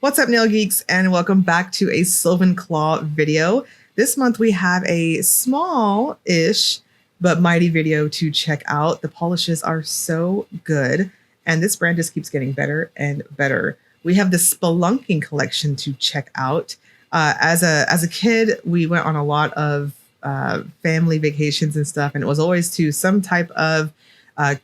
What's up, nail geeks, and welcome back to a Sylvanclaw video. This month we have a small-ish but mighty video to check out. The polishes are so good, and this brand just keeps getting better and better. We have the Spelunking collection to check out. As a kid, we went on a lot of family vacations and stuff, and it was always to some type of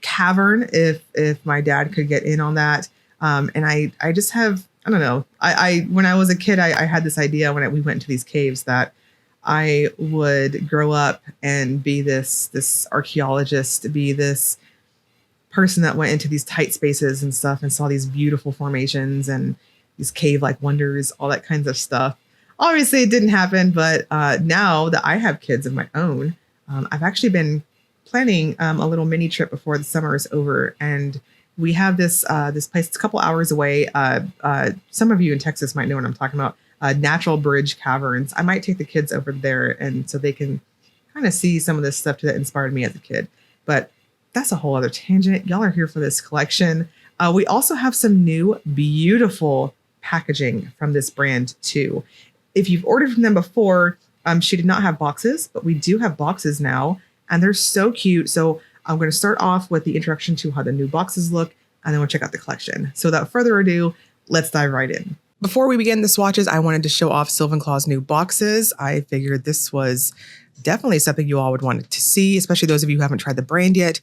cavern if my dad could get in on that. And I just have, I don't know. I when I was a kid, I had this idea when we went into these caves that I would grow up and be this archaeologist, to be this person that went into these tight spaces and stuff and saw these beautiful formations and these cave-like wonders, all that kinds of stuff. Obviously, it didn't happen, but now that I have kids of my own, I've actually been planning a little mini trip before the summer is over, and we have this place. It's a couple hours away. Some of you in Texas might know what I'm talking about. Natural Bridge Caverns. I might take the kids over there, and so they can kind of see some of this stuff that inspired me as a kid. But that's a whole other tangent. Y'all are here for this collection. We also have some new beautiful packaging from this brand too. If you've ordered from them before, she did not have boxes, but we do have boxes now, and they're so cute. So I'm going to start off with the introduction to how the new boxes look, and then we'll check out the collection. So without further ado, let's dive right in. Before we begin the swatches, I wanted to show off Sylvanclaw's new boxes. I figured this was definitely something you all would want to see, especially those of you who haven't tried the brand yet.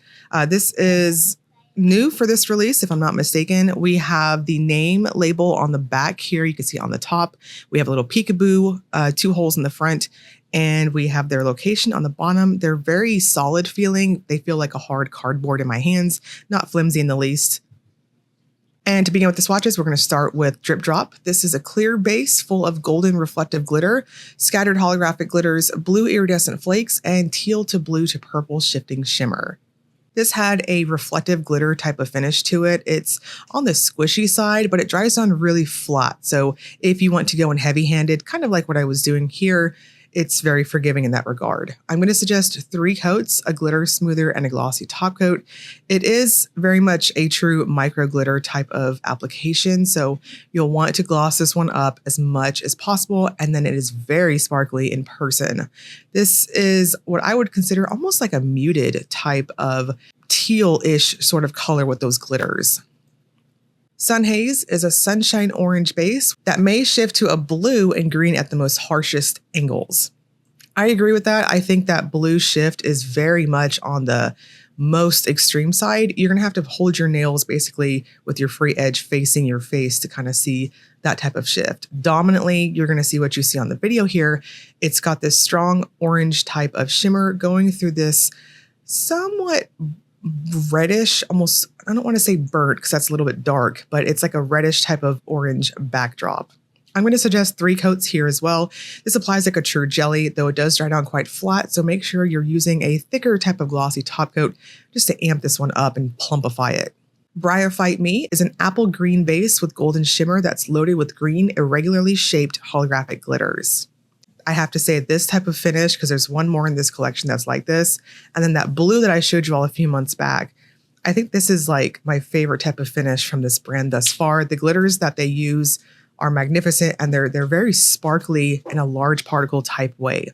This is new for this release, if I'm not mistaken. We have the name label on the back here. You can see it on the top. We have a little peekaboo, 2 holes in the front, and we have their location on the bottom. They're very solid feeling. They feel like a hard cardboard in my hands, not flimsy in the least. And to begin with the swatches, we're going to start with Drip Drop. This is a clear base full of golden reflective glitter, scattered holographic glitters, blue iridescent flakes, and teal to blue to purple shifting shimmer. This had a reflective glitter type of finish to it. It's on the squishy side, but it dries on really flat. So if you want to go in heavy-handed, kind of like what I was doing here, it's very forgiving in that regard. I'm going to suggest 3 coats, a glitter smoother and a glossy top coat. It is very much a true micro glitter type of application, so you'll want to gloss this one up as much as possible, and then it is very sparkly in person. This is what I would consider almost like a muted type of teal-ish sort of color with those glitters. Sun Haze is a sunshine orange base that may shift to a blue and green at the most harshest angles. I agree with that. I think that blue shift is very much on the most extreme side. You're going to hold your nails basically with your free edge facing your face to kind of see that type of shift. Dominantly, you're going to see what you see on the video here. It's got this strong orange type of shimmer going through this somewhat reddish, almost, I don't want to say burnt because that's a little bit dark, but it's like a reddish type of orange backdrop. I'm going to suggest 3 coats here as well. This applies like a true jelly, though it does dry down quite flat, so make sure you're using a thicker type of glossy top coat just to amp this one up and plumpify it. Bryophyte Me is an apple green base with golden shimmer that's loaded with green, irregularly shaped holographic glitters. I have to say this type of finish, because there's one more in this collection that's like this, and then that blue that I showed you all a few months back. I think this is like my favorite type of finish from this brand thus far. The glitters that they use are magnificent, and they're very sparkly in a large particle type way.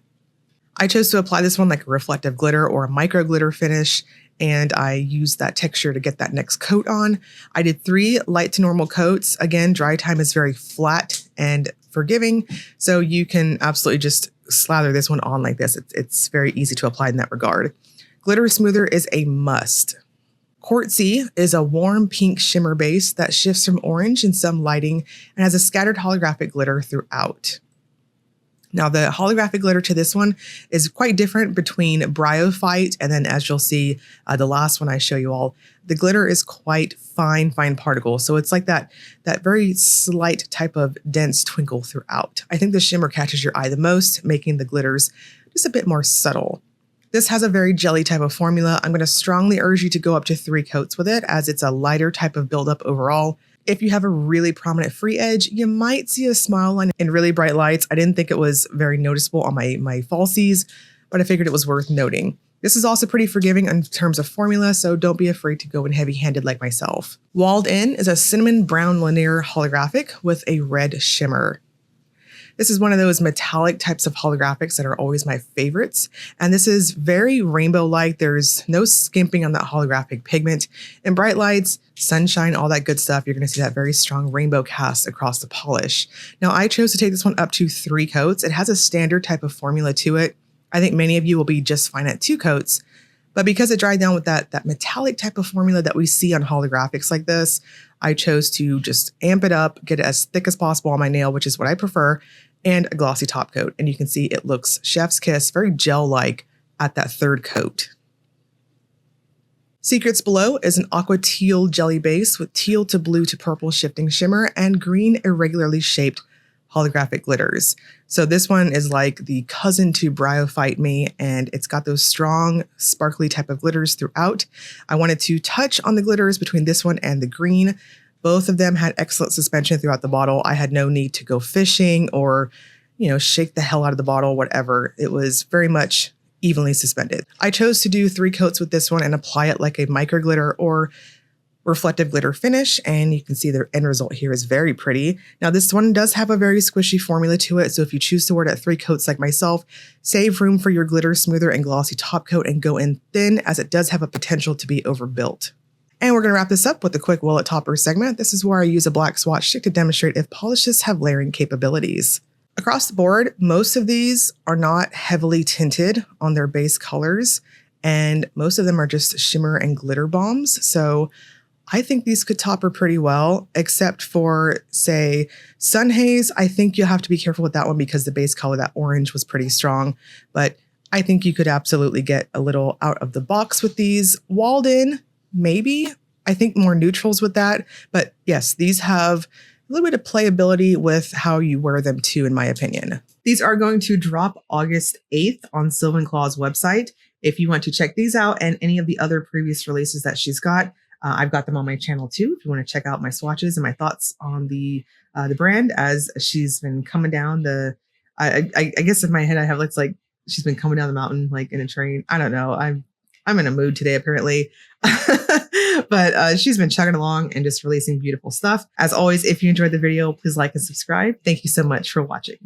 I chose to apply this one like a reflective glitter or a micro glitter finish, and I used that texture to get that next coat on. I did 3 light to normal coats. Again, dry time is very flat and forgiving, so you can absolutely just slather this one on like this. It's very easy to apply in that regard. Glitter smoother is a must. Quartzy is a warm pink shimmer base that shifts from orange in some lighting and has a scattered holographic glitter throughout. Now, the holographic glitter to this one is quite different between Bryophyte and then, as you'll see, the last one I show you all, the glitter is quite fine particles. So it's like that very slight type of dense twinkle throughout. I think the shimmer catches your eye the most, making the glitters just a bit more subtle. This has a very jelly type of formula. I'm going to strongly urge you to go up to 3 coats with it, as it's a lighter type of buildup overall. If you have a really prominent free edge, you might see a smile line in really bright lights. I didn't think it was very noticeable on my falsies, but I figured it was worth noting. This is also pretty forgiving in terms of formula, so don't be afraid to go in heavy-handed like myself. Walled In is a cinnamon brown linear holographic with a red shimmer. This is one of those metallic types of holographics that are always my favorites. And this is very rainbow-like. There's no skimping on that holographic pigment. In bright lights, sunshine, all that good stuff, you're going to see that very strong rainbow cast across the polish. Now, I chose to take this one up to 3 coats. It has a standard type of formula to it. I think many of you will be just fine at 2 coats. But because it dried down with that metallic type of formula that we see on holographics like this, I chose to just amp it up, get it as thick as possible on my nail, which is what I prefer, and a glossy top coat. And you can see it looks chef's kiss, very gel-like at that 3rd coat. Secrets Below is an aqua teal jelly base with teal to blue to purple shifting shimmer and green irregularly shaped holographic glitters. So this one is like the cousin to Bryophyte Me, and it's got those strong, sparkly type of glitters throughout. I wanted to touch on the glitters between this one and the green. Both of them had excellent suspension throughout the bottle. I had no need to go fishing or, shake the hell out of the bottle, whatever. It was very much evenly suspended. I chose to do 3 coats with this one and apply it like a micro glitter or reflective glitter finish, and you can see the end result here is very pretty. Now this one does have a very squishy formula to it, so if you choose to wear it at 3 coats like myself, save room for your glitter smoother and glossy top coat and go in thin, as it does have a potential to be overbuilt. And we're going to wrap this up with a quick wallet topper segment. This is where I use a black swatch stick to demonstrate if polishes have layering capabilities. Across the board, most of these are not heavily tinted on their base colors, and most of them are just shimmer and glitter bombs. So I think these could topper pretty well, except for, say, Sun Haze. I think you'll have to be careful with that one because the base color, that orange, was pretty strong. But I think you could absolutely get a little out of the box with these. Walled In, maybe. I think more neutrals with that. But yes, these have a little bit of playability with how you wear them too, in my opinion. These are going to drop August 8th on Sylvanclaw's website. If you want to check these out and any of the other previous releases that she's got, I've got them on my channel too, if you want to check out my swatches and my thoughts on the brand as she's been coming down I guess in my head I have like she's been coming down the mountain like in a train. I don't know. I'm in a mood today apparently. But she's been chugging along and just releasing beautiful stuff. As always, if you enjoyed the video, please like and subscribe. Thank you so much for watching.